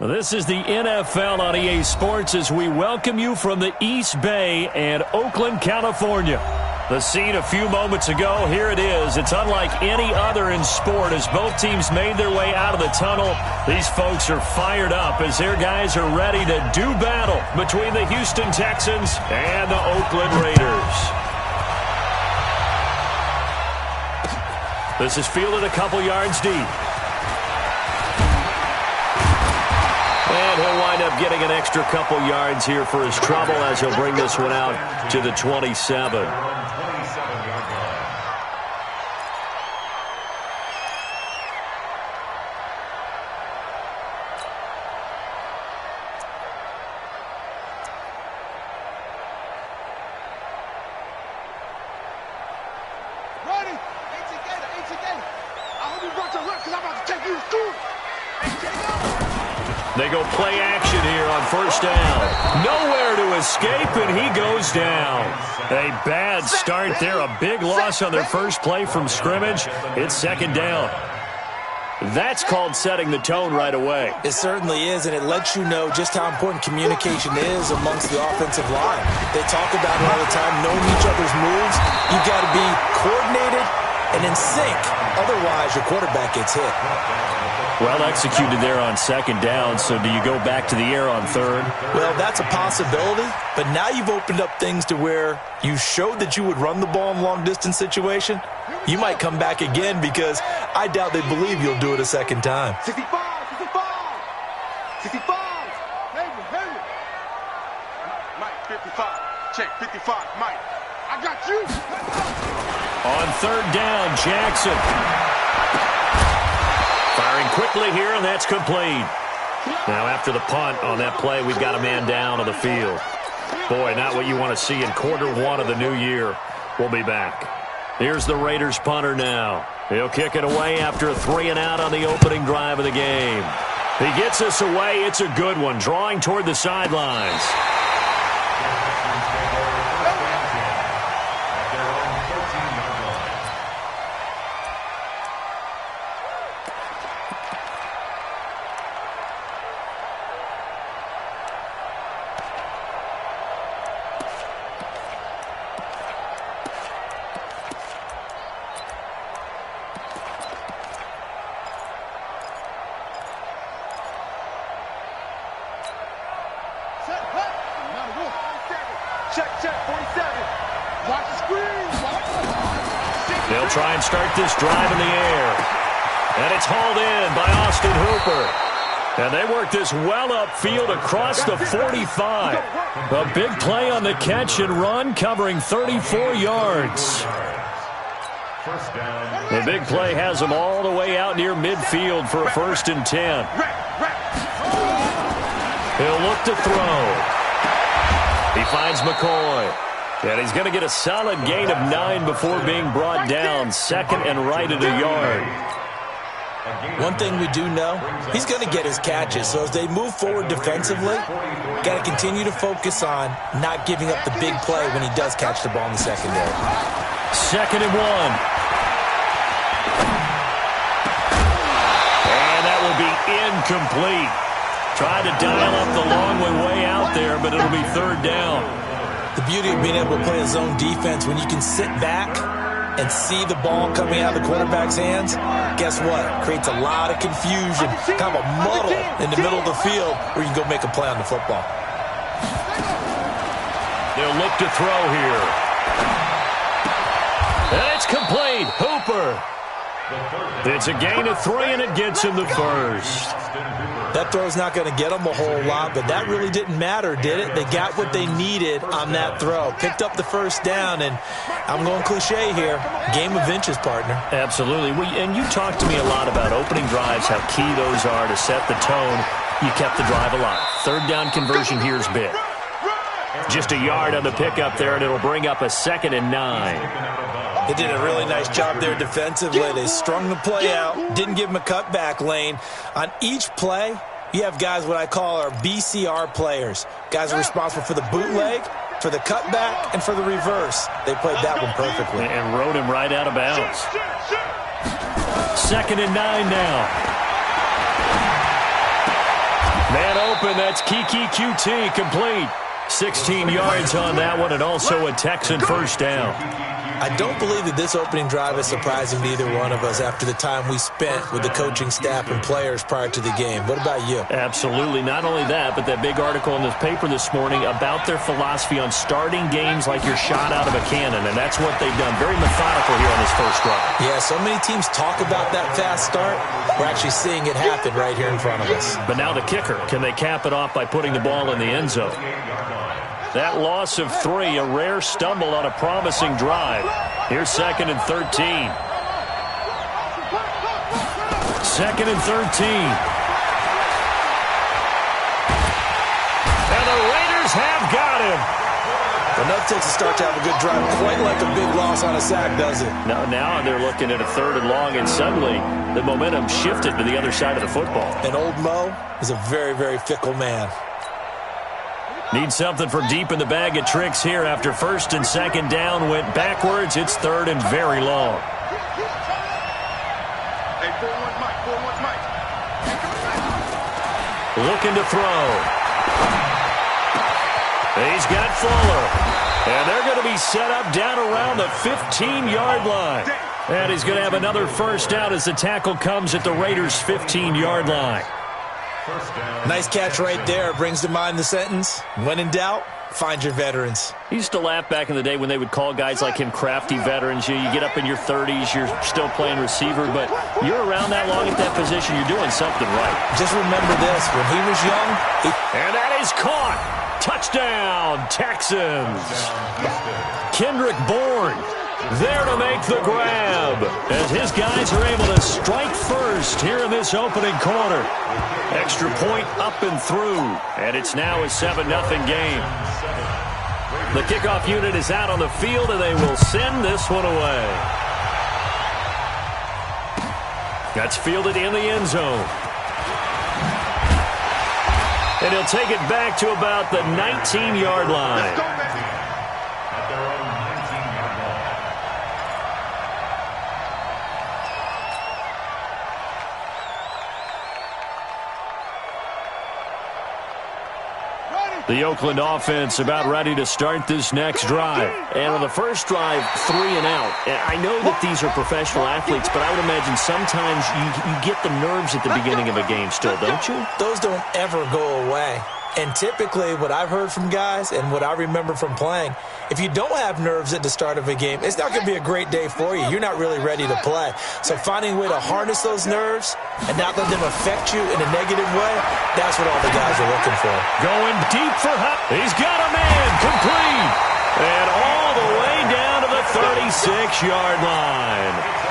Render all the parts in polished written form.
This is the NFL on EA Sports as we welcome you from the East Bay and Oakland, California. The scene a few moments ago, here it is. It's unlike any other in sport as both teams made their way out of the tunnel. These folks are fired up as their guys are ready to do battle between the Houston Texans and the Oakland Raiders. This is fielded a couple yards deep. And he'll wind up getting an extra couple yards here for his trouble as he'll bring this one out to the 27. They go play action here on first down. Nowhere to escape, and he goes down. A bad start there. A big loss on their first play from scrimmage. It's second down. That's called setting the tone right away. It certainly is, and it lets you know just how important communication is amongst the offensive line. They talk about it all the time, knowing each other's moves. You've got to be coordinated and in sync. Otherwise, your quarterback gets hit. Well executed there on second down, so do you go back to the air on third? Well, that's a possibility, but now you've opened up things to where you showed that you would run the ball in a long-distance situation. You might come back again because I doubt they believe you'll do it a second time. 65. Mike, 55. Check, 55. Mike, I got you. On third down, Jackson. Firing quickly here, and that's complete. Now after the punt on that play, we've got a man down on the field. Boy, not what you want to see in quarter one of the new year. We'll be back. Here's the Raiders punter now. He'll kick it away after a 3-and-out on the opening drive of the game. He gets us away. It's a good one, drawing toward the sidelines. They'll try and start this drive in the air. And it's hauled in by Austin Hooper. And they work this well upfield across the 45. A big play on the catch and run, covering 34 yards. The big play has them all the way out near midfield for a 1st and 10. He'll look to throw. He finds McCoy. And he's going to get a solid gain of 9 before being brought down. Second and right at a yard. One thing we do know, he's going to get his catches. So as they move forward defensively, got to continue to focus on not giving up the big play when he does catch the ball in the secondary. 2nd and 1. And that will be incomplete. Tried to dial up the long way out there, but it'll be 3rd down. The beauty of being able to play a zone defense, when you can sit back and see the ball coming out of the quarterback's hands, guess what? Creates a lot of confusion, kind of a muddle in the middle of the field where you can go make a play on the football. They'll look to throw here. And it's complete. Hooper. It's a gain of 3, and it gets him the first. That throw's not going to get them a whole lot, but that really didn't matter, did it? They got what they needed on that throw. Picked up the first down, and I'm going cliche here. Game of inches, partner. Absolutely. And you talked to me a lot about opening drives, how key those are to set the tone. You kept the drive alive. 3rd down conversion here is big. Just a yard on the pickup there, and it'll bring up a 2nd and 9. They did a really nice job there defensively. They strung the play out, didn't give him a cutback lane. On each play, you have guys what I call our BCR players. Guys are responsible for the bootleg, for the cutback, and for the reverse. They played that one perfectly. And rode him right out of bounds. 2nd and 9 now. Man open, that's Kiki QT, complete. 16 yards on that one, and also a Texan first down. I don't believe that this opening drive is surprising to either one of us after the time we spent with the coaching staff and players prior to the game. What about you? Absolutely. Not only that, but that big article in the paper this morning about their philosophy on starting games like you're shot out of a cannon, and that's what they've done. Very methodical here on this first drive. Yeah, so many teams talk about that fast start. We're actually seeing it happen right here in front of us. But now the kicker. Can they cap it off by putting the ball in the end zone? That loss of 3, a rare stumble on a promising drive. Here's 2nd and 13. 2nd and 13. And the Raiders have got him. Enough takes a start to have a good drive. Quite like a big loss on a sack, does it? Now they're looking at a 3rd and long, and suddenly the momentum shifted to the other side of the football. And old Mo is a very, very fickle man. Need something from deep in the bag of tricks here after 1st and 2nd down. Went backwards. It's 3rd and very long. Hey, 4-1 Mike, 4-1 Mike. Looking to throw. He's got Fuller. And they're going to be set up down around the 15-yard line. And he's going to have another first down as the tackle comes at the Raiders' 15-yard line. Nice catch right there. Brings to mind the sentence, when in doubt, find your veterans. He used to laugh back in the day when they would call guys like him crafty veterans. You get up in your 30s, you're still playing receiver, but you're around that long at that position, you're doing something right. Just remember this, when he was young... And that is caught. Touchdown, Texans. Kendrick Bourne there to make the grab as his guys are able to strike first here in this opening quarter. Extra point up and through, and it's now a 7-0 game. The kickoff unit is out on the field, and they will send this one away. That's fielded in the end zone. And he'll take it back to about the 19-yard line. The Oakland offense about ready to start this next drive. And on the first drive, 3 and out. And I know that these are professional athletes, but I would imagine sometimes you get the nerves at the beginning of a game still, don't you? Those don't ever go away. And typically what I've heard from guys and what I remember from playing, if you don't have nerves at the start of a game, it's not going to be a great day for you. You're not really ready to play. So finding a way to harness those nerves and not let them affect you in a negative way, that's what all the guys are looking for. Going deep for Hunt. He's got a man complete. And all the way down to the 36-yard line.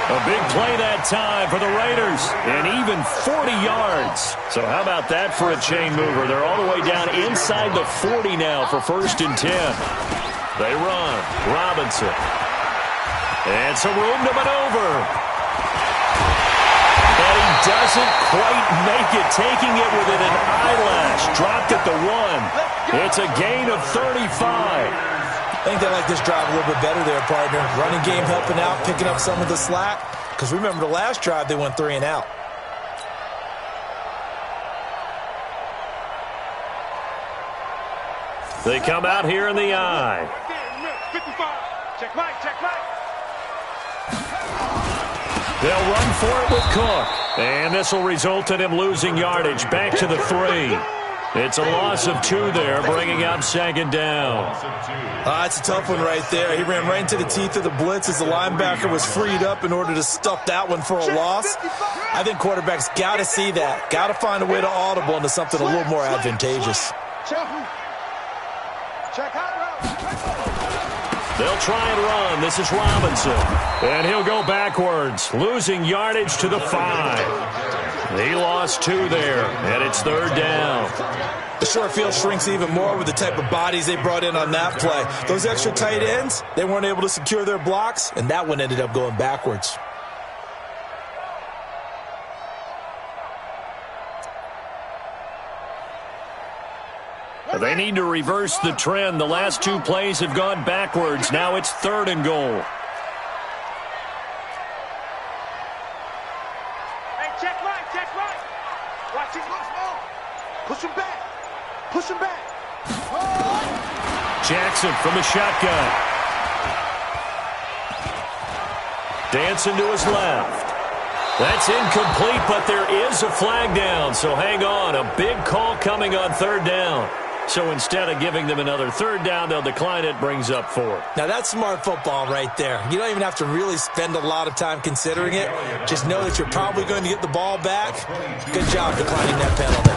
A big play that time for the Raiders, and even 40 yards. So how about that for a chain mover? They're all the way down inside the 40 now for 1st and 10. They run. Robinson. And some room to maneuver. And he doesn't quite make it, taking it within an eyelash. Dropped at the 1. It's a gain of 35. I think they like this drive a little bit better there, partner. Running game helping out, picking up some of the slack. Because remember, the last drive, they went 3 and out. They come out here in the eye. 55. Check Mike, check Mike. They'll run for it with Cook. And this will result in him losing yardage. Back to the 3. It's a loss of 2 there, bringing up 2nd down. It's a tough one right there. He ran right into the teeth of the blitz as the linebacker was freed up in order to stuff that one for a loss. I think quarterbacks got to see that. Got to find a way to audible into something a little more advantageous. They'll try and run. This is Robinson. And he'll go backwards, losing yardage to the 5. He lost 2 there, and it's 3rd down. The short field shrinks even more with the type of bodies they brought in on that play. Those extra tight ends, they weren't able to secure their blocks, and that one ended up going backwards. They need to reverse the trend. The last 2 plays have gone backwards. Now it's 3rd and goal. Jackson from the shotgun. Dancing to his left. That's incomplete, but there is a flag down, so hang on. A big call coming on third down. So instead of giving them another third down, they'll decline it, brings up fourth. Now, that's smart football right there. You don't even have to really spend a lot of time considering it. Just know that you're probably going to get the ball back. Good job declining that penalty.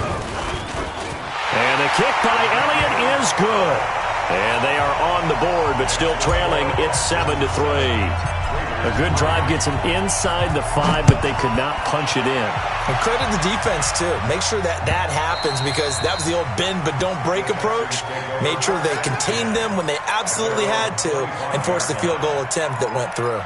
And the kick by Elliott is good. And they are on the board, but still trailing. It's 7-3. A good drive gets them inside the 5, but they could not punch it in. And credit the defense, too. Make sure that happens, because that was the old bend but don't break approach. Made sure they contained them when they absolutely had to and forced the field goal attempt that went through.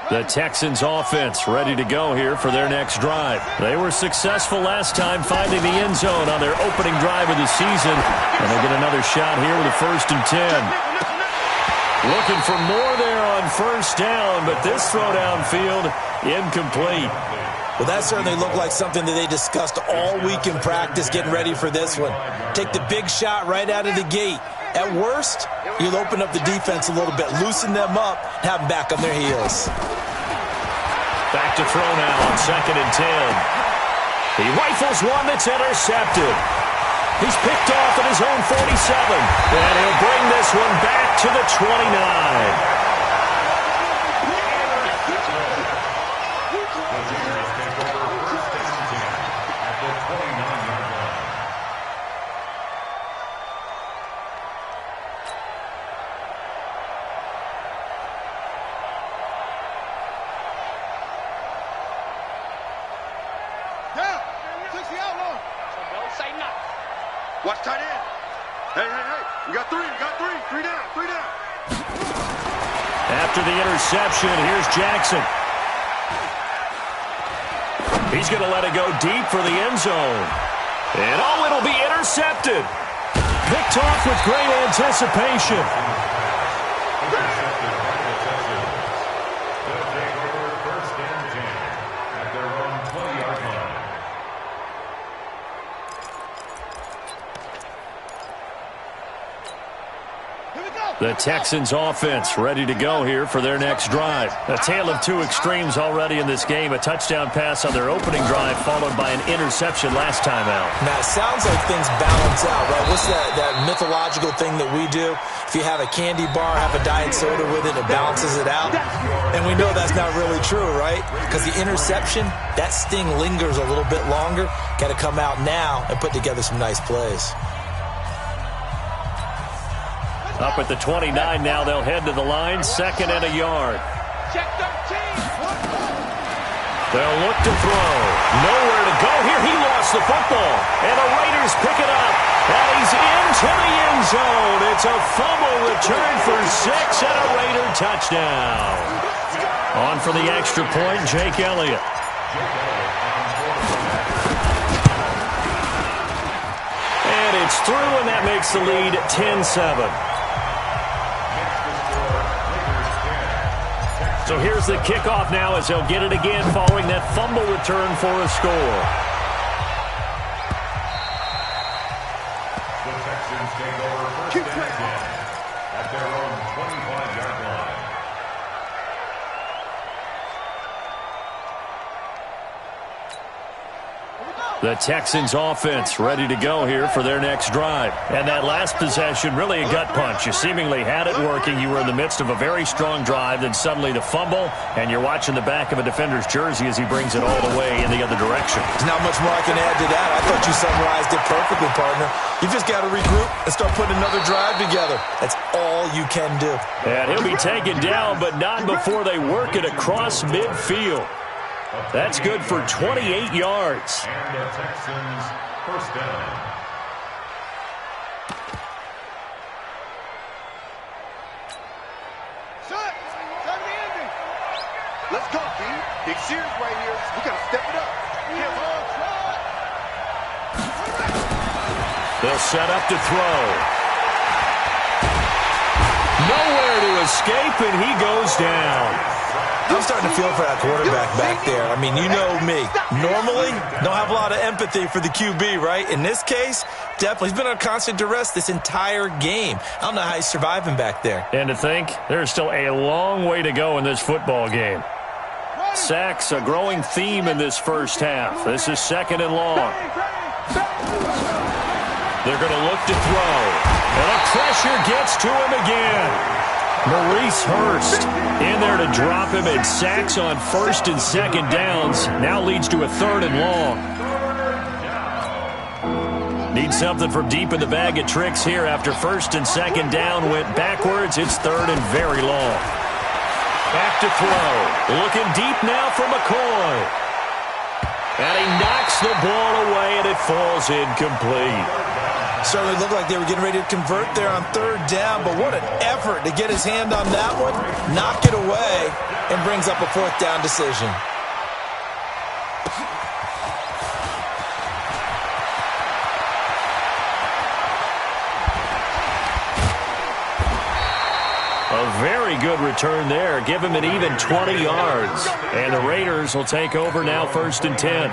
The Texans offense ready to go here for their next drive. They were successful last time finding the end zone on their opening drive of the season, and they get another shot here with a 1st and 10. Looking for more there on first down, but this throw downfield, incomplete. Well, that certainly looked like something that they discussed all week in practice getting ready for this one. Take the big shot right out of the gate. At worst, you'll open up the defense a little bit, loosen them up, and have them back on their heels. Back to throw now on 2nd and 10. He rifles one that's intercepted. He's picked off at his own 47. And he'll bring this one back to the 29. Watch tight end. Hey. You got three. Three down. After the interception, here's Jackson. He's going to let it go deep for the end zone. And it'll be intercepted. Picked off with great anticipation. The Texans offense ready to go here for their next drive. A tale of two extremes already in this game. A touchdown pass on their opening drive followed by an interception last time out. Now, it sounds like things balance out, right? What's that mythological thing that we do? If you have a candy bar, have a diet soda with it, it balances it out. And we know that's not really true, right? Because the interception, that sting lingers a little bit longer. Got to come out now and put together some nice plays. Up at the 29 now, they'll head to the line, 2nd and a yard. Check 13. They'll look to throw. Nowhere to go here. He lost the football. And the Raiders pick it up. And he's into the end zone. It's a fumble return for 6 and a Raider touchdown. On for the extra point, Jake Elliott. And it's through, and that makes the lead 10-7. So here's the kickoff now as they'll get it again following that fumble return for a score. The Texans take over 1st and 10 at their own 25-yard line. The Texans offense ready to go here for their next drive. And that last possession, really a gut punch. You seemingly had it working. You were in the midst of a very strong drive. Then suddenly the fumble, and you're watching the back of a defender's jersey as he brings it all the way in the other direction. There's not much more I can add to that. I thought you summarized it perfectly, partner. You just got to regroup and start putting another drive together. That's all you can do. And he'll be taken down, but not before they work it across midfield. That's good for 28 yards. And the Texans first down. Shut. Time to end it. Let's go, team. Big series right here. We got to step it up. They'll set up to throw. Nowhere to escape, and he goes down. I'm starting to feel for that quarterback back there. I mean, you know me. Normally, don't have a lot of empathy for the QB, right? In this case, definitely. He's been on constant duress this entire game. I don't know how he's surviving back there. And to think, there's still a long way to go in this football game. Sacks, a growing theme in this first half. This is 2nd and long. They're going to look to throw. And the pressure gets to him again. Maurice Hurst in there to drop him, and sacks on 1st and 2nd downs. Now leads to a 3rd and long. Need something from deep in the bag of tricks here after 1st and 2nd down went backwards. It's 3rd and very long. Back to throw. Looking deep now for McCoy. And he knocks the ball away, and it falls incomplete. Certainly looked like they were getting ready to convert there on 3rd down, but what an effort to get his hand on that one, knock it away, and brings up a 4th down decision. A very good return there. Give him an even 20 yards. And the Raiders will take over now, 1st and 10.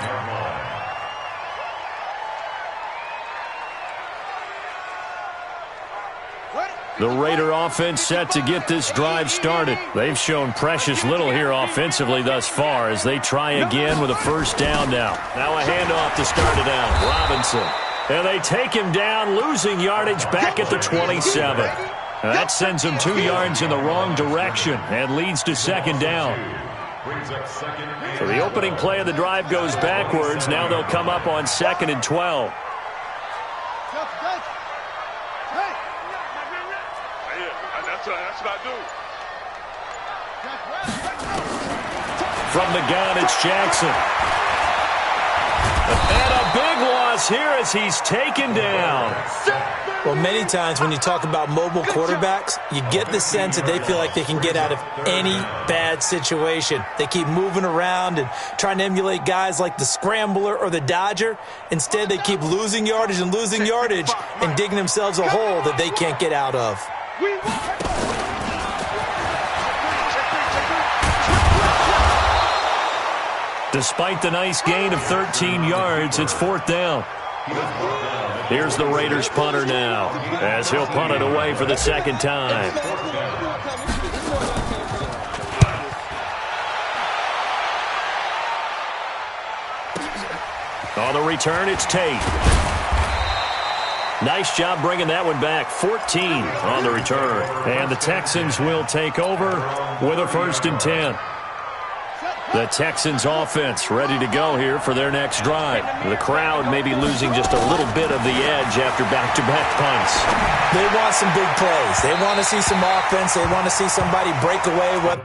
The Raider offense set to get this drive started. They've shown precious little here offensively thus far as they try again with a 1st down now. Now a handoff to start it out. Robinson. And they take him down, losing yardage back at the 27. And that sends him 2 yards in the wrong direction and leads to 2nd down. So the opening play of the drive goes backwards. Now they'll come up on 2nd and 12. That's what I do. From the gun, it's Jackson. And a big loss here as he's taken down. Well, many times when you talk about mobile quarterbacks, you get the sense that they feel like they can get out of any bad situation. They keep moving around and trying to emulate guys like the Scrambler or the Dodger. Instead, they keep losing yardage and digging themselves a hole that they can't get out of. Despite the nice gain of 13 yards, it's 4th down. Here's the Raiders punter now, as he'll punt it away for the 2nd time. On the return, it's Tate. Nice job bringing that one back. 14 on the return. And the Texans will take over with a 1st and 10. The Texans offense ready to go here for their next drive. The crowd may be losing just a little bit of the edge after back-to-back punts. They want some big plays. They want to see some offense. They want to see somebody break away what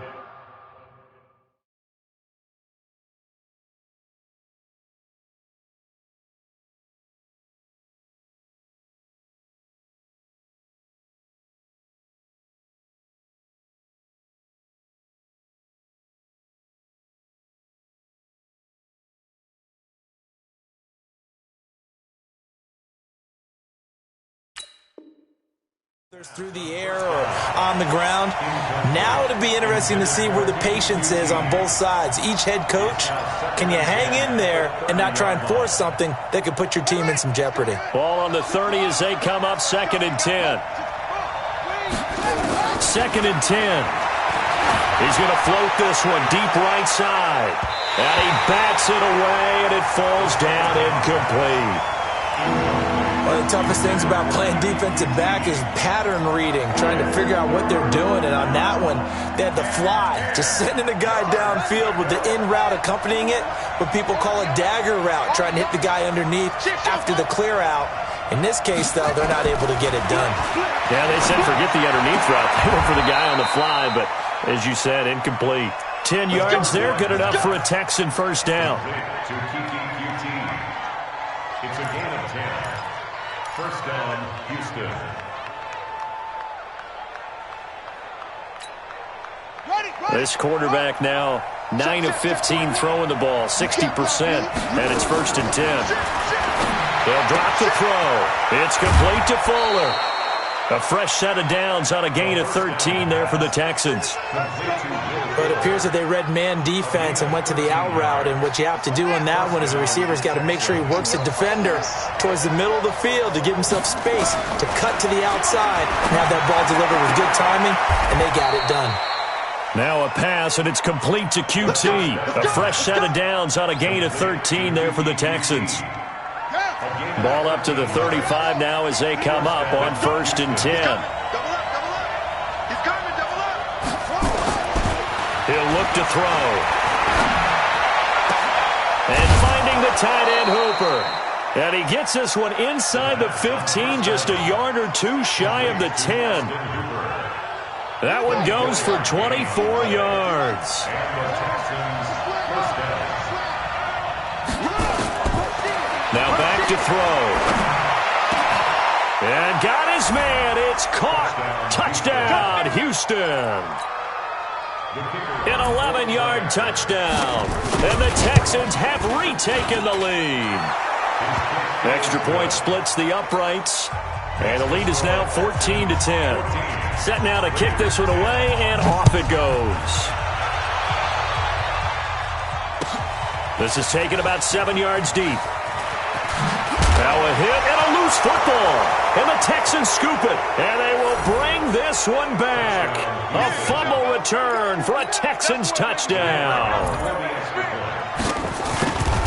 through the air or on the ground. Now it'll be interesting to see where the patience is on both sides. Each head coach, can you hang in there and not try and force something that could put your team in some jeopardy? Ball on the 30 as they come up 2nd and 10. 2nd and 10. He's going to float this one deep right side. And he bats it away, and it falls down incomplete. One of the toughest things about playing defensive back is pattern reading, trying to figure out what they're doing. And on that one, they had the fly, just sending a guy downfield with the in route accompanying it, what people call a dagger route, trying to hit the guy underneath after the clear out. In this case, though, they're not able to get it done. Yeah, they said forget the underneath route. They went for the guy on the fly, but as you said, incomplete. 10 yards there, good enough for a Texan 1st down. It's a gain of 10. 1st down, Houston. This quarterback now 9 of 15 throwing the ball, 60%, and it's 1st and 10. They'll drop the throw. It's complete to Fuller. A fresh set of downs on a gain of 13 there for the Texans. But it appears that they read man defense and went to the out route, and what you have to do on that one is the receiver's got to make sure he works the defender towards the middle of the field to give himself space to cut to the outside and have that ball delivered with good timing, and they got it done. Now a pass, and it's complete to QT. A fresh set of downs on a gain of 13 there for the Texans. Ball up to the 35 now as they come up on 1st and 10. He'll look to throw. And finding the tight end Hooper. And he gets this one inside the 15, just a yard or two shy of the 10. That one goes for 24 yards. Now back to throw. And got his man. It's caught. Touchdown, Houston. An 11-yard touchdown. And the Texans have retaken the lead. Extra point splits the uprights. And the lead is now 14-10. Set now to kick this one away, and off it goes. This is taken about 7 yards deep. Now a hit and a loose football. And the Texans scoop it. And they will bring this one back. A fumble return for a Texans touchdown.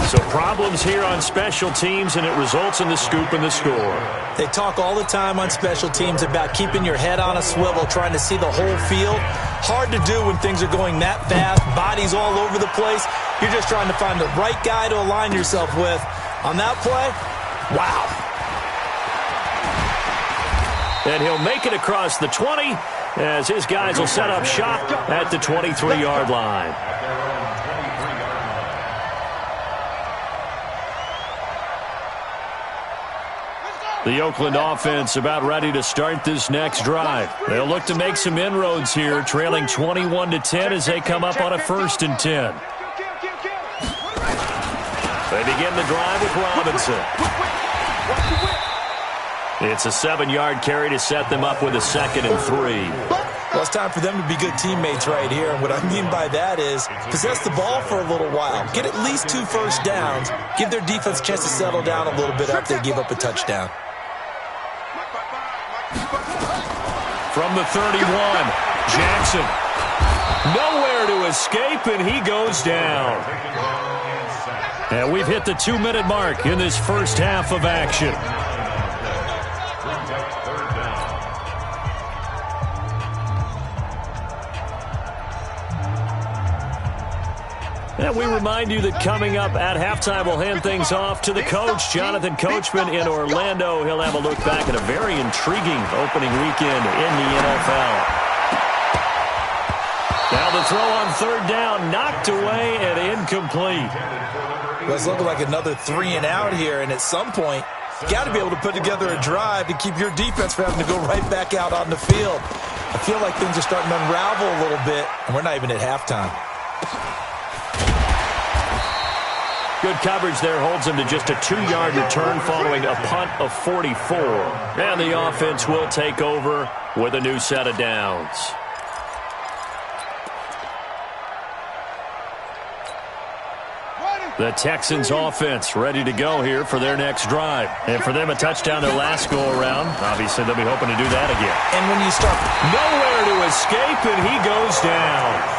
So problems here on special teams, and it results in the scoop and the score. They talk all the time on special teams about keeping your head on a swivel, trying to see the whole field. Hard to do when things are going that fast, bodies all over the place. You're just trying to find the right guy to align yourself with. On that play, wow. And he'll make it across the 20 as his guys will set up shop at the 23-yard line. The Oakland offense about ready to start this next drive. They'll look to make some inroads here, trailing 21-10 as they come up on a 1st and 10. They begin the drive with Robinson. It's a 7-yard carry to set them up with a 2nd and 3. Well, it's time for them to be good teammates right here. And what I mean by that is possess the ball for a little while. Get at least 2 first downs. Give their defense a chance to settle down a little bit after they give up a touchdown. From the 31, Jackson. Nowhere to escape, and he goes down. And we've hit the 2-minute mark in this first half of action. And we remind you that coming up at halftime, we'll hand things off to the coach, Jonathan Coachman in Orlando. He'll have a look back at a very intriguing opening weekend in the NFL. Now the throw on 3rd down, knocked away and incomplete. Well, it's looking like another 3 and out here, and at some point, you got to be able to put together a drive to keep your defense from having to go right back out on the field. I feel like things are starting to unravel a little bit, and we're not even at halftime. Good coverage there holds him to just a 2-yard return following a punt of 44. And the offense will take over with a new set of downs. The Texans offense ready to go here for their next drive. And for them, a touchdown their last go-around. Obviously, they'll be hoping to do that again. And when you start nowhere to escape, and he goes down.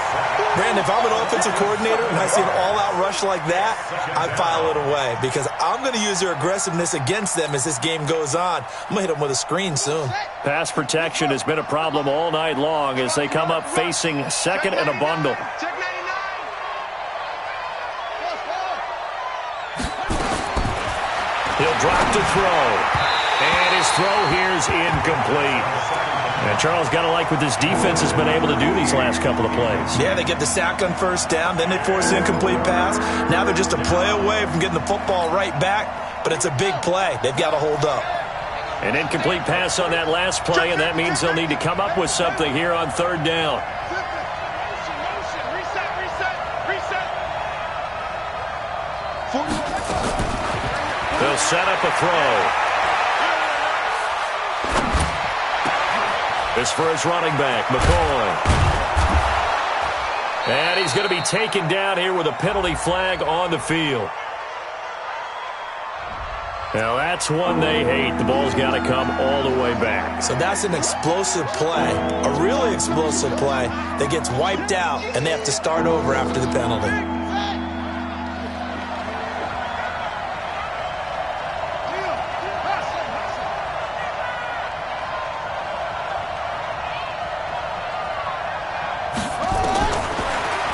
Brandon, if I'm an offensive coordinator and I see an all-out rush like that, I file it away because I'm going to use their aggressiveness against them as this game goes on. I'm going to hit them with a screen soon. Pass protection has been a problem all night long as they come up facing 2nd and a bundle. He'll drop to throw. And his throw here is incomplete. And Charles, got to like what this defense has been able to do these last couple of plays. Yeah, they get the sack on 1st down, then they force an incomplete pass. Now they're just a play away from getting the football right back, but it's a big play. They've got to hold up. An incomplete pass on that last play, and that means they'll need to come up with something here on 3rd down. They'll set up a throw. It's for his running back, McCoy. And he's going to be taken down here with a penalty flag on the field. Now, that's one they hate. The ball's got to come all the way back. So that's an explosive play, a really explosive play that gets wiped out, and they have to start over after the penalty.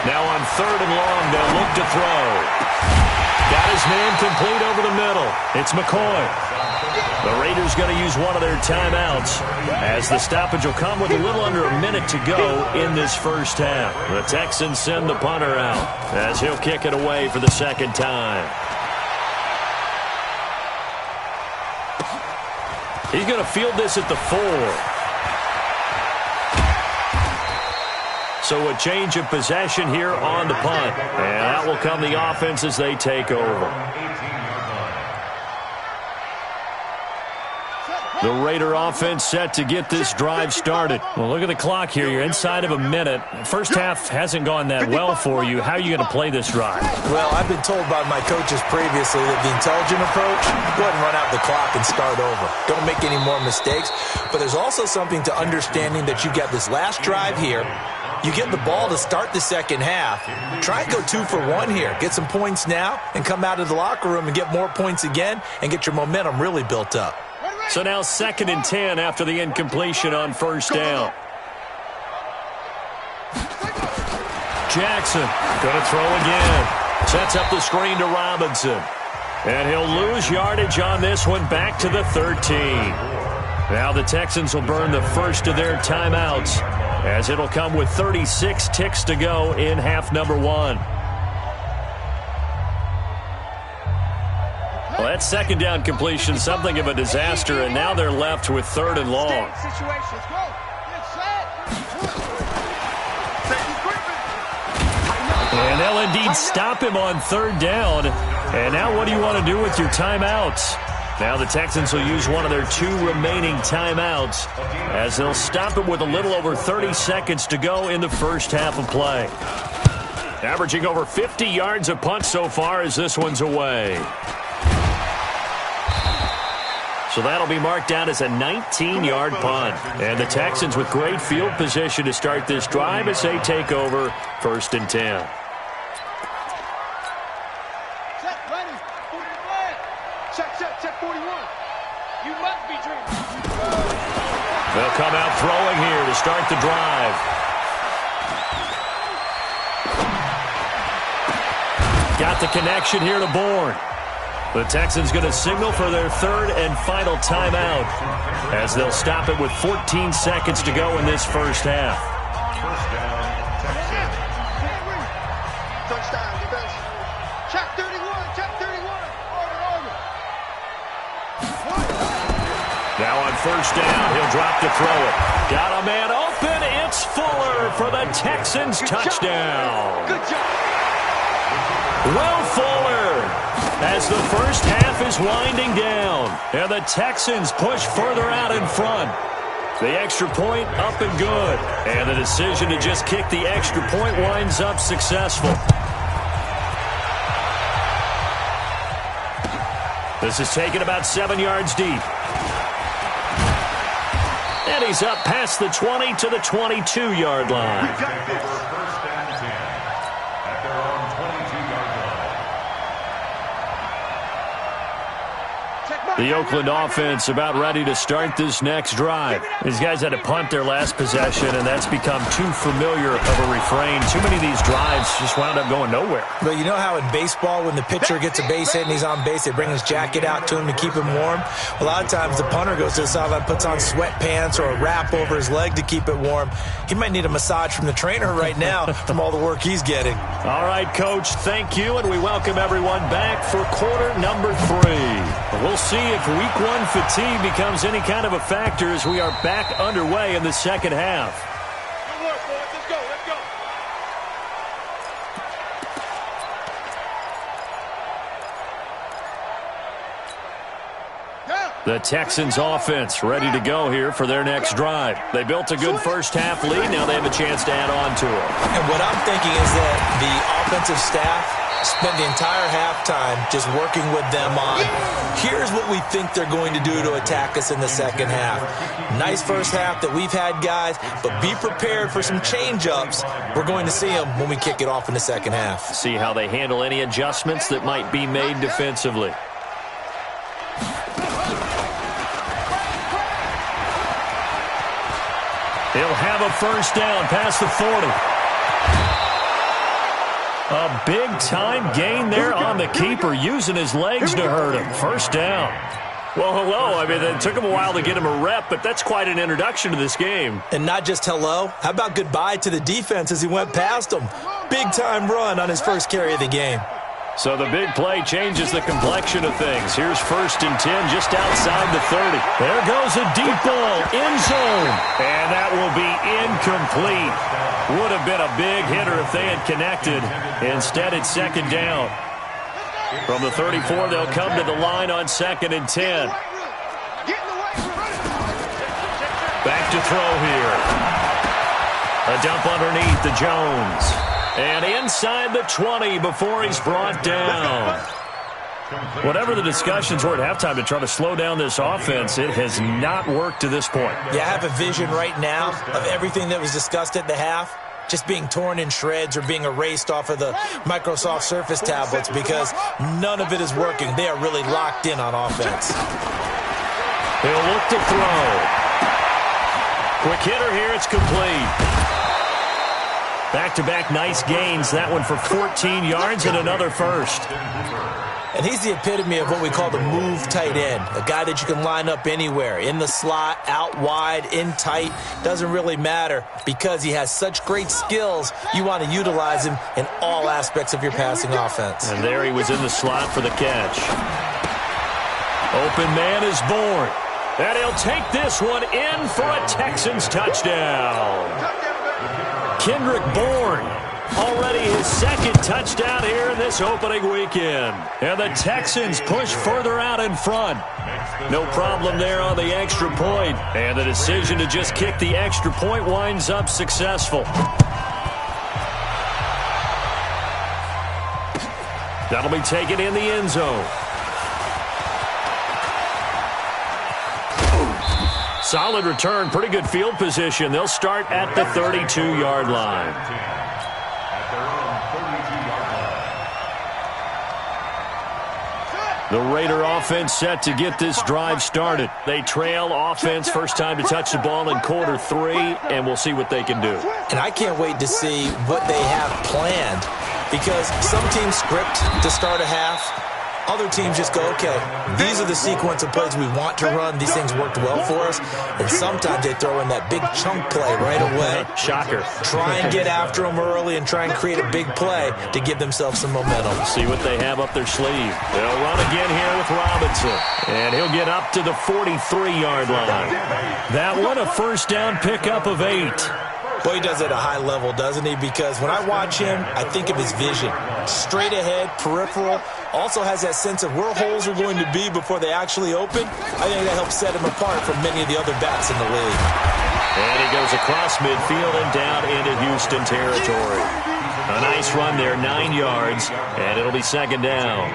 Now on 3rd and long, they'll look to throw. Got his man complete over the middle. It's McCoy. The Raiders going to use one of their timeouts as the stoppage will come with a little under a minute to go in this first half. The Texans send the punter out as he'll kick it away for the second time. He's going to field this at the 4. So a change of possession here on the punt. And that will come the offense as they take over. The Raider offense set to get this drive started. Well, look at the clock here. You're inside of a minute. First half hasn't gone that well for you. How are you going to play this drive? Well, I've been told by my coaches previously that the intelligent approach, go ahead and run out the clock and start over. Don't make any more mistakes. But there's also something to understanding that you got this last drive here. You get the ball to start the second half. Try and go 2 for 1 here. Get some points now and come out of the locker room and get more points again and get your momentum really built up. So now 2nd and 10 after the incompletion on first down. Jackson going to throw again. Sets up the screen to Robinson. And he'll lose yardage on this one back to the 13. Now the Texans will burn the first of their timeouts as it'll come with 36 ticks to go in half number 1. Well, that second down completion, something of a disaster, and now they're left with 3rd and long. And they'll indeed stop him on 3rd down. And now what do you want to do with your timeouts? Now the Texans will use one of their 2 remaining timeouts as they'll stop him with a little over 30 seconds to go in the first half of play. Averaging over 50 yards a punt so far as this one's away. So that'll be marked down as a 19-yard punt. And the Texans with great field position to start this drive as they take over 1st and 10. Check 41. You must be dreaming. They'll come out throwing here to start the drive. Got the connection here to Bourne. The Texans going to signal for their 3rd and final timeout as they'll stop it with 14 seconds to go in this first half. Touchdown, defense. Check 31. Now on first down, he'll drop to throw it. Got a man open. It's Fuller for the Texans touchdown. Good job. Will Fuller as the first half is winding down. And the Texans push further out in front. The extra point up and good. And the decision to just kick the extra point winds up successful. This is taken about 7 yards deep. And he's up past the 20 to the 22-yard line. First and 10 at their own 22-yard line. The Oakland offense about ready to start this next drive. These guys had to punt their last possession, and that's become too familiar of a refrain. Too many of these drives just wound up going nowhere. But you know how in baseball, when the pitcher gets a base hit and he's on base, they bring his jacket out to him to keep him warm? A lot of times the punter goes to the sideline, puts on sweatpants or a wrap over his leg to keep it warm. He might need a massage from the trainer right now from all the work he's getting. All right, Coach, thank you, and we welcome everyone back for quarter number 3. We'll see if week 1 fatigue becomes any kind of a factor as we are back underway in the second half. Good work, boys. Let's go. Yeah. The Texans offense ready to go here for their next drive. They built a good first-half lead. Now they have a chance to add on to it. And what I'm thinking is that the offensive staff spent the entire halftime just working with them on, here's what we think they're going to do to attack us in the second half. Nice first half that we've had, guys, but be prepared for some change-ups. We're going to see them when we kick it off in the second half. See how they handle any adjustments that might be made defensively. He'll have a first down past the 40. A big-time gain there on the keeper, using his legs to hurt him. First down. Well, hello. I mean, it took him a while to get him a rep, but that's quite an introduction to this game. And not just hello. How about goodbye to the defense as he went past him? Big-time run on his first carry of the game. So the big play changes the complexion of things. Here's 1st and 10 just outside the 30. There goes a deep ball, end zone. And that will be incomplete. Would have been a big hitter if they had connected. Instead, it's 2nd down. From the 34, they'll come to the line on 2nd and 10. Back to throw here. A dump underneath to Jones. And inside the 20 before he's brought down. Whatever the discussions were at halftime to try to slow down this offense, it has not worked to this point. Yeah, I have a vision right now of everything that was discussed at the half just being torn in shreds or being erased off of the Microsoft Surface tablets because none of it is working. They are really locked in on offense. He'll look to throw. Quick hitter here, it's complete. Back-to-back nice gains. That one for 14 yards and another first. And he's the epitome of what we call the move tight end. A guy that you can line up anywhere. In the slot, out wide, in tight. Doesn't really matter because he has such great skills. You want to utilize him in all aspects of your passing offense. And there he was in the slot for the catch. Open man is born. And he'll take this one in for a Texans touchdown. Kendrick Bourne, already his 2nd touchdown here in this opening weekend. And the Texans push further out in front. No problem there on the extra point. And the decision to just kick the extra point winds up successful. That'll be taken in the end zone. Solid return, pretty good field position. They'll start at the 32-yard line. The Raider offense set to get this drive started. They trail offense, first time to touch the ball in quarter 3, and we'll see what they can do. And I can't wait to see what they have planned because some teams script to start a half. Other teams just go, okay, these are the sequence of plays we want to run. These things worked well for us. And sometimes they throw in that big chunk play right away. Shocker. Try and get after them early and try and create a big play to give themselves some momentum. See what they have up their sleeve. They'll run again here with Robinson. And he'll get up to the 43-yard line. That one, a first down pickup of 8. Boy, he does it at a high level, doesn't he? Because when I watch him, I think of his vision. Straight ahead, peripheral. Also has that sense of where holes are going to be before they actually open. I think that helps set him apart from many of the other backs in the league. And he goes across midfield and down into Houston territory. A nice run there, 9 yards, and it'll be 2nd down.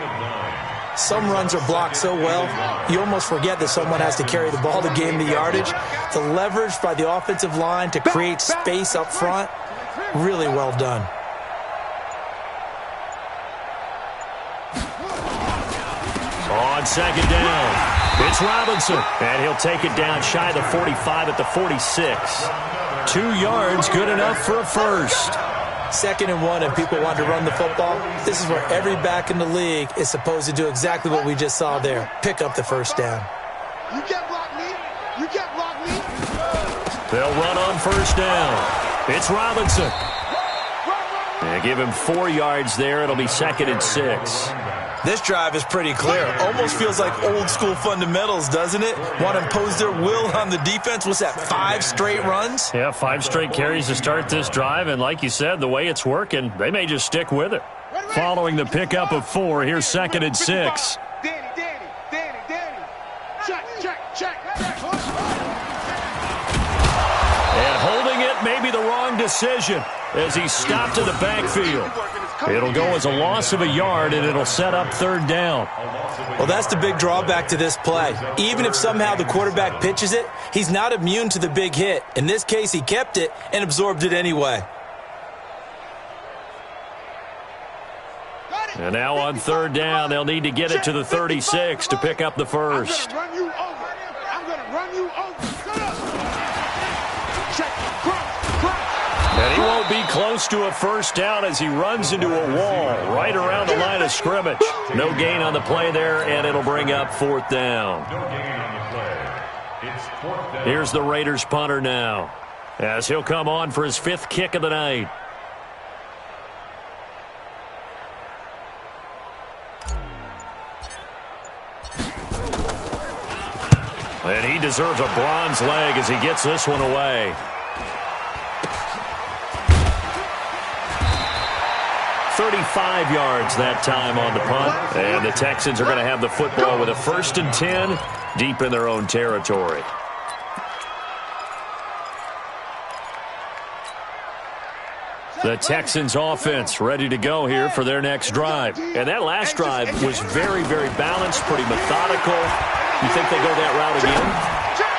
Some runs are blocked so well, you almost forget that someone has to carry the ball to gain the yardage. The leverage by the offensive line to create space up front, really well done. On 2nd down, it's Robinson, and he'll take it down shy of the 45 at the 46. 2 yards, good enough for a first. 2nd and 1 and people want to run the football. This is where every back in the league is supposed to do exactly what we just saw there. Pick up the first down. You can't block me. You can't block me. They'll run on first down. It's Robinson. They give him 4 yards there. It'll be 2nd and 6. This drive is pretty clear. Almost feels like old school fundamentals, doesn't it? Want to impose their will on the defense. What's that, 5 straight runs? Yeah, 5 straight carries to start this drive. And like you said, the way it's working, they may just stick with it. Following the pickup of 4, here's 2nd and 6. Danny. Shot. but maybe the wrong decision as he stopped in the backfield. It'll go as a loss of a yard, and it'll set up third down. Well, that's the big drawback to this play. Even if somehow the quarterback pitches it, he's not immune to the big hit. In this case, he kept it and absorbed it anyway. And now on third down, they'll need to get it to the 36 to pick up the first. I'm going to run you over. Check, cross. And he won't be close to a first down as he runs into a wall right around the line of scrimmage. No gain on the play there, and it'll bring up fourth down. No gain on the play. It's fourth down. Here's the Raiders punter now as he'll come on for his 5th kick of the night. And he deserves a bronze leg as he gets this one away. 35 yards that time on the punt. And the Texans are going to have the football with a 1st and 10 deep in their own territory. The Texans offense ready to go here for their next drive. And that last drive was very, very balanced, pretty methodical. You think they go that route again?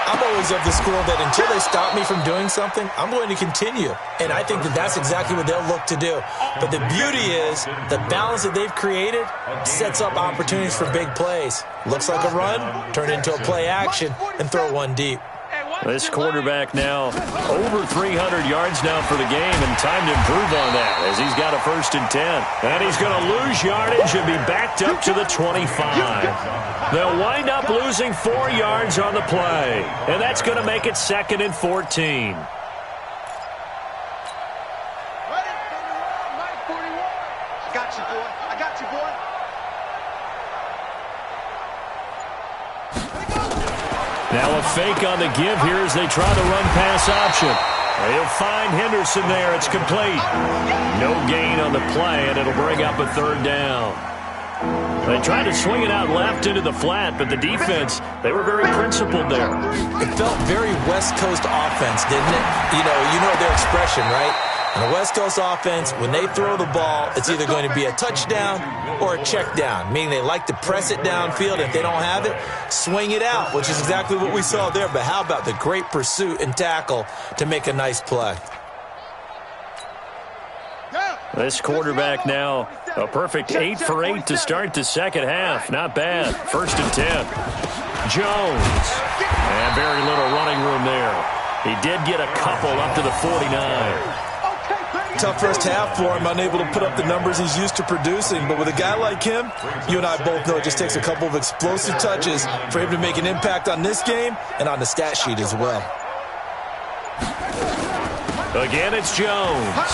I'm always of the school that until they stop me from doing something, I'm going to continue. And I think that that's exactly what they'll look to do. But the beauty is the balance that they've created sets up opportunities for big plays. Looks like a run, turn into a play action, and throw one deep. This quarterback now over 300 yards now for the game, and time to improve on that as he's got a 1st and 10. And he's going to lose yardage and be backed up to the 25. They'll wind up losing 4 yards on the play, and that's going to make it 2nd and 14. I got you, boy. I got you, boy. Now a fake on the give here as they try to run pass option. He'll find Henderson there. It's complete. No gain on the play, and it'll bring up a 3rd down. They tried to swing it out left into the flat, but the defense, they were very principled there. It felt very West Coast offense, didn't it? You know their expression, right? In a West Coast offense, when they throw the ball, it's either going to be a touchdown or a check down, meaning they like to press it downfield. If they don't have it, swing it out, which is exactly what we saw there. But how about the great pursuit and tackle to make a nice play? This quarterback now a perfect 8 for 8 to start the second half. Not bad. 1st and 10. Jones. And very little running room there. He did get a couple up to the 49. Tough first half for him, unable to put up the numbers he's used to producing. But with a guy like him, you and I both know it just takes a couple of explosive touches for him to make an impact on this game and on the stat sheet as well. Again, it's Jones.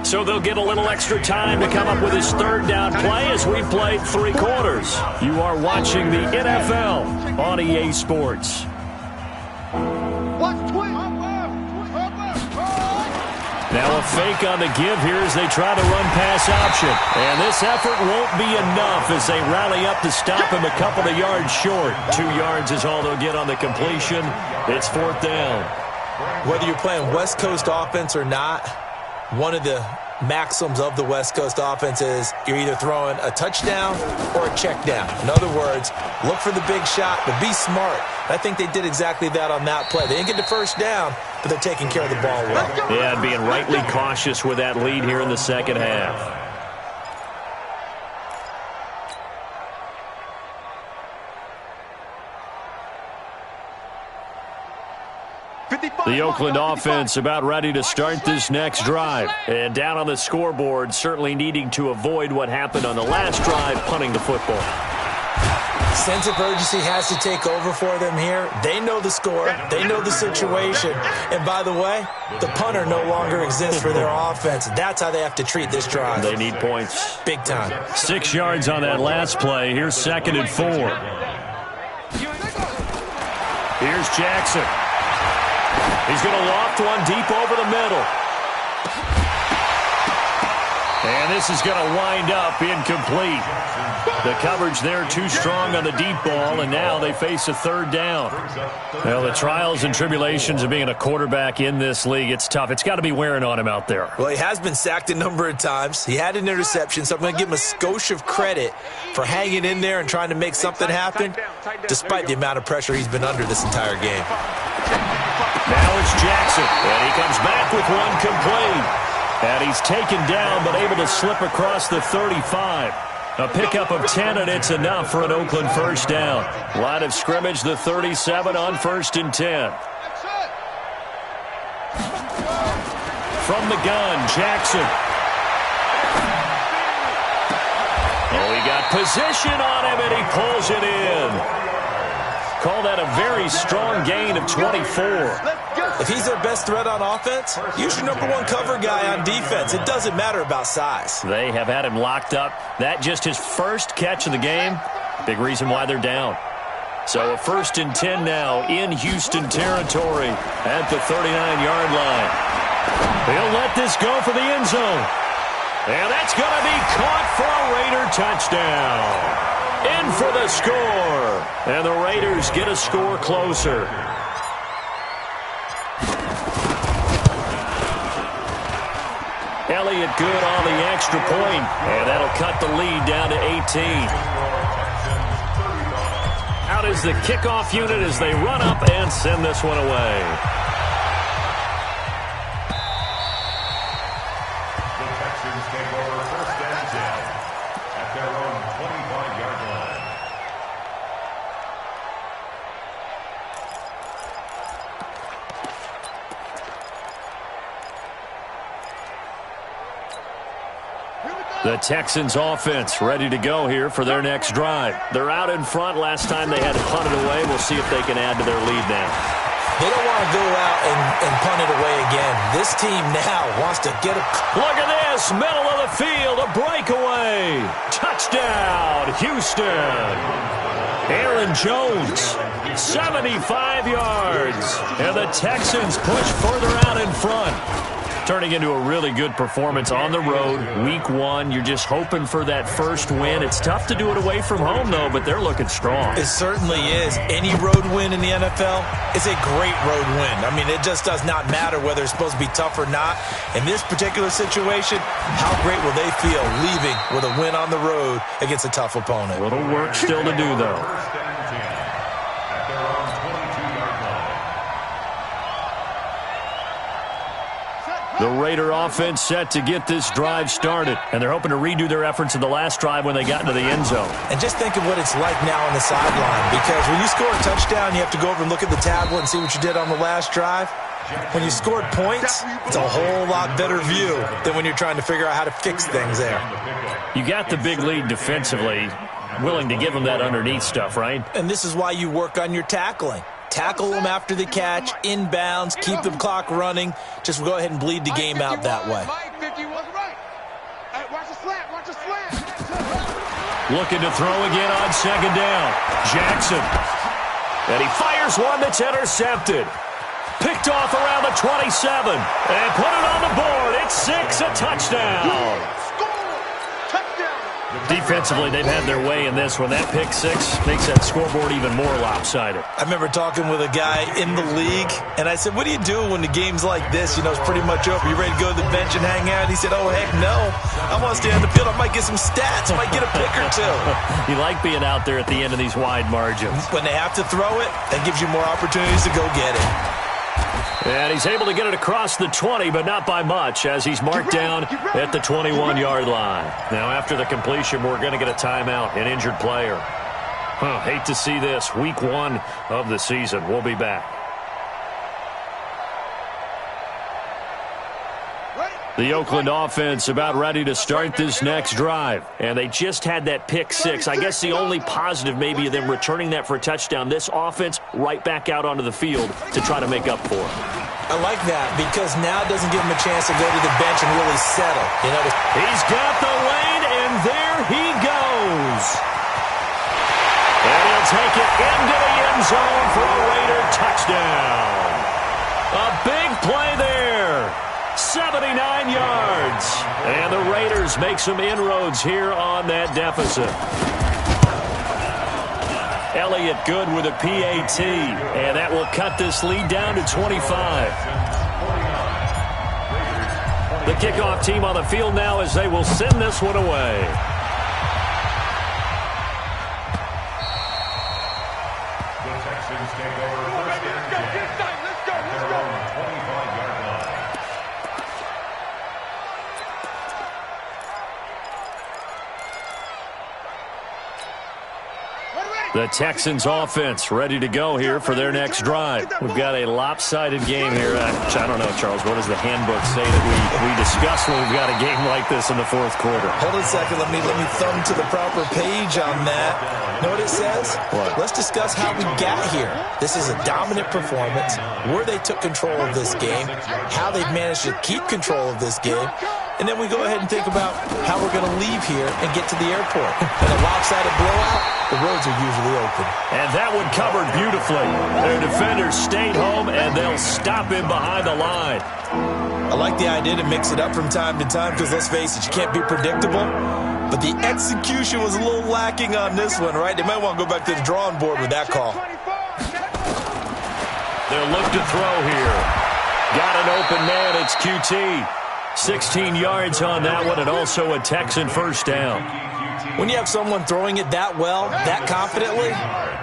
So they'll get a little extra time to come up with his 3rd down play as we've played 3 quarters. You are watching the NFL on EA Sports. Now a fake on the give here as they try to run pass option. And this effort won't be enough as they rally up to stop him a couple of yards short. 2 yards is all they'll get on the completion. It's 4th down. Whether you're playing West Coast offense or not, one of the maxims of the West Coast offense is you're either throwing a touchdown or a check down. In other words, look for the big shot, but be smart. I think they did exactly that on that play. They didn't get the first down, but they're taking care of the ball well. Yeah, and being rightly cautious with that lead here in the second half. The Oakland offense about ready to start this next drive. And down on the scoreboard, certainly needing to avoid what happened on the last drive, punting the football. Sense of urgency has to take over for them here. They know the score. They know the situation. And by the way, the punter no longer exists for their offense. That's how they have to treat this drive. They need points. Big time. 6 yards on that last play. Here's 2nd and 4. Here's Jackson. He's going to loft one deep over the middle. And this is going to wind up incomplete. The coverage there too strong on the deep ball, and now they face a third down. Well, the trials and tribulations of being a quarterback in this league, it's tough. It's got to be wearing on him out there. Well, he has been sacked a number of times. He had an interception, so I'm going to give him a skosh of credit for hanging in there and trying to make something happen, despite the amount of pressure he's been under this entire game. Now it's Jackson, and he comes back with one complete. And he's taken down, but able to slip across the 35. A pickup of 10, and it's enough for an Oakland first down. Line of scrimmage, the 37 on 1st and 10. From the gun, Jackson. Oh, he got position on him, and he pulls it in. Call that a very strong gain of 24. If he's their best threat on offense, use your #1 cover guy on defense. It doesn't matter about size. They have had him locked up. That just his first catch of the game. Big reason why they're down. So a 1st and 10 now in Houston territory at the 39-yard line. He'll let this go for the end zone. And that's going to be caught for a Raider touchdown. In for the score. And the Raiders get a score closer. Elliott good on the extra point, and that'll cut the lead down to 18. Out is the kickoff unit as they run up and send this one away. The Texans take over 1st and 10 at their own 25-yard line. The Texans offense ready to go here for their next drive. They're out in front. Last time they had to punt it away. We'll see if they can add to their lead now. They don't want to go out and punt it away again. This team now wants to get it. Look at this. Middle of the field. A breakaway. Touchdown, Houston. Aaron Jones, 75 yards. And the Texans push further out in front. Turning into a really good performance on the road. Week 1, you're just hoping for that first win. It's tough to do it away from home, though, but they're looking strong. It certainly is. Any road win in the NFL is a great road win. I mean, it just does not matter whether it's supposed to be tough or not. In this particular situation, how great will they feel leaving with a win on the road against a tough opponent? A little work still to do, though. 1st and 10 at their own 22-yard line. The Raider offense set to get this drive started, and they're hoping to redo their efforts in the last drive when they got into the end zone. And just think of what it's like now on the sideline, because when you score a touchdown, you have to go over and look at the tablet and see what you did on the last drive. When you scored points, it's a whole lot better view than when you're trying to figure out how to fix things there. You got the big lead defensively, willing to give them that underneath stuff, right? And this is why you work on your tackling. Tackle them after the catch, inbounds, keep the clock running. Just go ahead and bleed the game out that way. Looking to throw again on 2nd down. Jackson. And he fires one that's intercepted. Picked off around the 27. And put it on the board. It's 6, a touchdown. Defensively, they've had their way in this one. That pick 6 makes that scoreboard even more lopsided. I remember talking with a guy in the league, and I said, what do you do when the game's like this? You know, it's pretty much over. You ready to go to the bench and hang out? He said, oh, heck no. I want to stay on the field. I might get some stats. I might get a pick or two. You like being out there at the end of these wide margins. When they have to throw it, that gives you more opportunities to go get it. And he's able to get it across the 20, but not by much, as he's marked down at the 21-yard line. Now, after the completion, we're going to get a timeout, an injured player. Hate to see this. Week 1 of the season. We'll be back. The Oakland offense about ready to start this next drive. And they just had that pick 6. I guess the only positive maybe of them returning that for a touchdown. This offense right back out onto the field to try to make up for it. I like that because now it doesn't give him a chance to go to the bench and really settle. You know, he's got the lane, and there he goes. And he'll take it into the end zone for a Raider touchdown. A play there. 79 yards. And the Raiders make some inroads here on that deficit. Elliott good with a PAT. And that will cut this lead down to 25. The kickoff team on the field now as they will send this one away. The Texans take over first and 10 at their own 25-yard line. The Texans offense ready to go here for their next drive. We've got a lopsided game here. I don't know, Charles, what does the handbook say that we discuss when we've got a game like this in the fourth quarter? Hold it a second. Let me thumb to the proper page on that. Know what it says? What? Let's discuss how we got here. This is a dominant performance, where they took control of this game, how they've managed to keep control of this game, and then we go ahead and think about how we're going to leave here and get to the airport. In a lopsided blowout, the roads are usually open. And that one covered beautifully. Their defenders stayed home, and they'll stop him behind the line. I like the idea to mix it up from time to time because, let's face it, you can't be predictable. But the execution was a little lacking on this one, right? They might want to go back to the drawing board with that call. They'll look to throw here. Got an open man. It's QT. 16 yards on that one, and also a Texan first down. When you have someone throwing it that well, that confidently,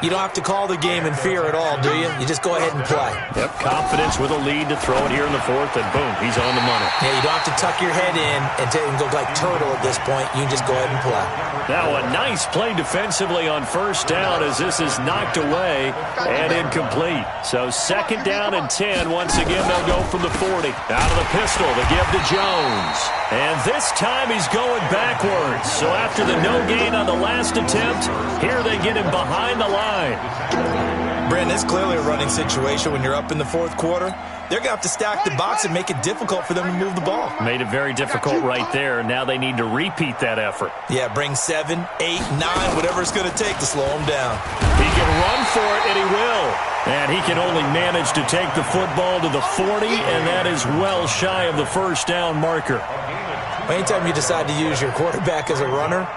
you don't have to call the game in fear at all, do you? You just go ahead and play. Yep, confidence with a lead to throw it here in the fourth, and boom, he's on the money. Yeah, you don't have to tuck your head in and go like turtle at this point. You can just go ahead and play. Now a nice play defensively on first down as this is knocked away and incomplete. So second down and 10. Once again, they'll go from the 40. Out of the pistol, the give to Jones. And this time he's going backwards. So after the no gain on the last attempt, here they get him behind the line. Brandon, it's clearly a running situation when you're up in the fourth quarter. They're going to have to stack the box and make it difficult for them to move the ball. Made it very difficult right there. Now they need to repeat that effort. Yeah, bring 7, 8, 9, whatever it's going to take to slow them down. He can run for it, and he will. And he can only manage to take the football to the 40, and that is well shy of the first down marker. Anytime you decide to use your quarterback as a runner,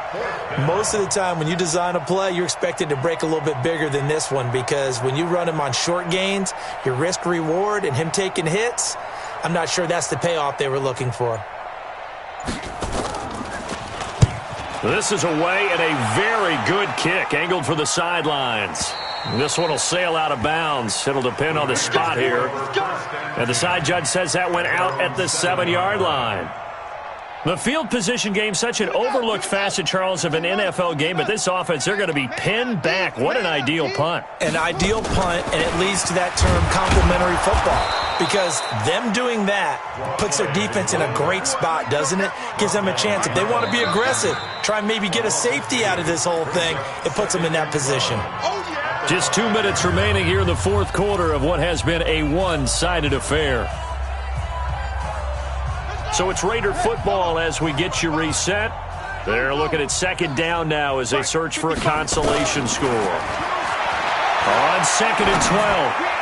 most of the time when you design a play, you're expected to break a little bit bigger than this one, because when you run him on short gains, your risk-reward and him taking hits, I'm not sure that's the payoff they were looking for. This is away and a very good kick, angled for the sidelines. This one will sail out of bounds. It'll depend on the spot here. And the side judge says that went out at the 7-yard line. The field position game, such an overlooked facet, Charles, of an NFL game, but this offense, they're going to be pinned back. What an ideal punt. An ideal punt, and it leads to that term complementary football, because them doing that puts their defense in a great spot, doesn't it? Gives them a chance. If they want to be aggressive, try and maybe get a safety out of this whole thing, it puts them in that position. Just 2 minutes remaining here in the fourth quarter of what has been a one-sided affair. So it's Raider football as we get you reset. They're looking at second down now as they search for a consolation score. On second and 12,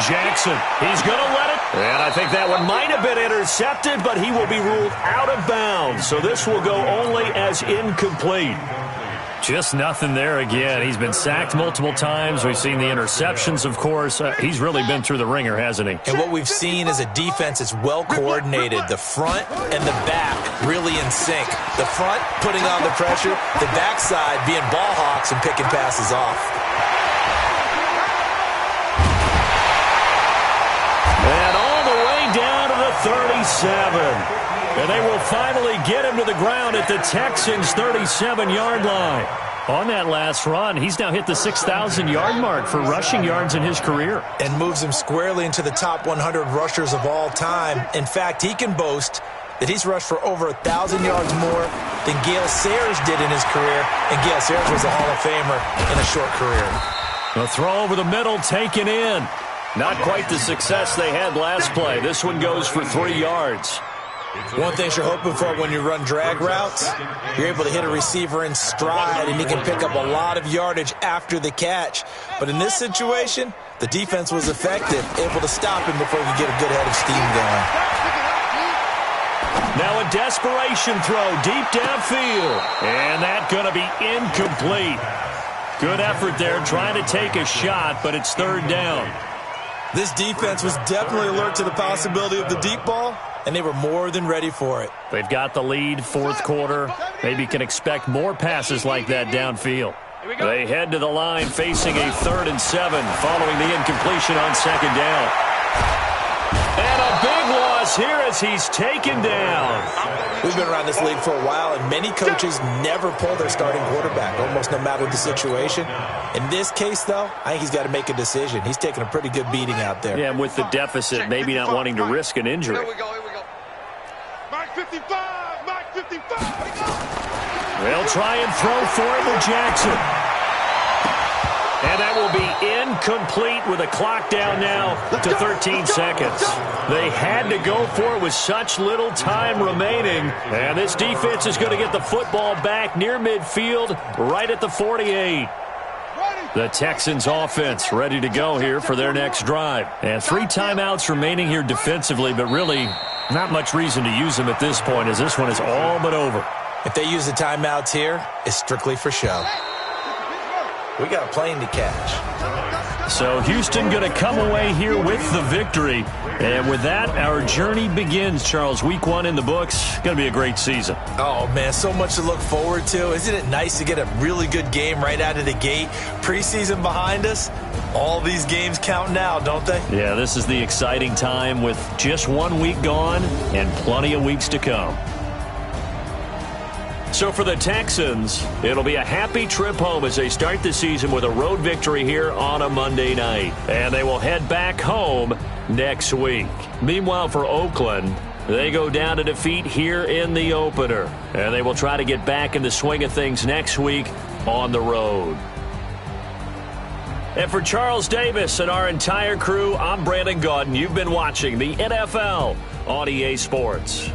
Jackson, he's going to let it. And I think that one might have been intercepted, but he will be ruled out of bounds. So this will go only as incomplete. Just nothing there again. He's been sacked multiple times. We've seen the interceptions, of course. He's really been through the ringer, hasn't he? And what we've seen is a defense that's well coordinated. The front and the back really in sync. The front putting on the pressure, the backside being ball hawks and picking passes off. And all the way down to the 37. And they will finally get him to the ground at the Texans' 37-yard line. On that last run, he's now hit the 6,000-yard mark for rushing yards in his career. And moves him squarely into the top 100 rushers of all time. In fact, he can boast that he's rushed for over 1,000 yards more than Gale Sayers did in his career. And Gale Sayers was a Hall of Famer in a short career. A throw over the middle taken in. Not quite the success they had last play. This one goes for 3 yards. One thing you're hoping for when you run drag routes, you're able to hit a receiver in stride, and he can pick up a lot of yardage after the catch. But in this situation, the defense was effective, able to stop him before he could get a good head of steam going. Now a desperation throw deep downfield, and that's going to be incomplete. Good effort there trying to take a shot, but it's third down. This defense was definitely alert to the possibility of the deep ball, and they were more than ready for it. They've got the lead, fourth quarter. Maybe can expect more passes like that downfield. They head to the line facing a 3rd and 7 following the incompletion on second down. And a big loss here as he's taken down. We've been around this league for a while, and many coaches never pull their starting quarterback, almost no matter the situation. In this case, though, I think he's got to make a decision. He's taking a pretty good beating out there. Yeah, and with the deficit, maybe not wanting to risk an injury. Here we go. Mark 55, Mark 55. They'll try and throw for it with Jackson. And that will be incomplete with a clock down now to 13 seconds. They had to go for it with such little time remaining. And this defense is going to get the football back near midfield, right at the 48. The Texans offense ready to go here for their next drive. And 3 timeouts remaining here defensively, but really not much reason to use them at this point as this one is all but over. If they use the timeouts here, it's strictly for show. We got a plane to catch. So Houston going to come away here with the victory. And with that, our journey begins, Charles. Week 1 in the books. Going to be a great season. Oh, man, so much to look forward to. Isn't it nice to get a really good game right out of the gate? Preseason behind us. All these games count now, don't they? Yeah, this is the exciting time with just 1 week gone and plenty of weeks to come. So for the Texans, it'll be a happy trip home as they start the season with a road victory here on a Monday night. And they will head back home next week. Meanwhile, for Oakland, they go down to defeat here in the opener. And they will try to get back in the swing of things next week on the road. And for Charles Davis and our entire crew, I'm Brandon Gaudin. You've been watching the NFL on EA Sports.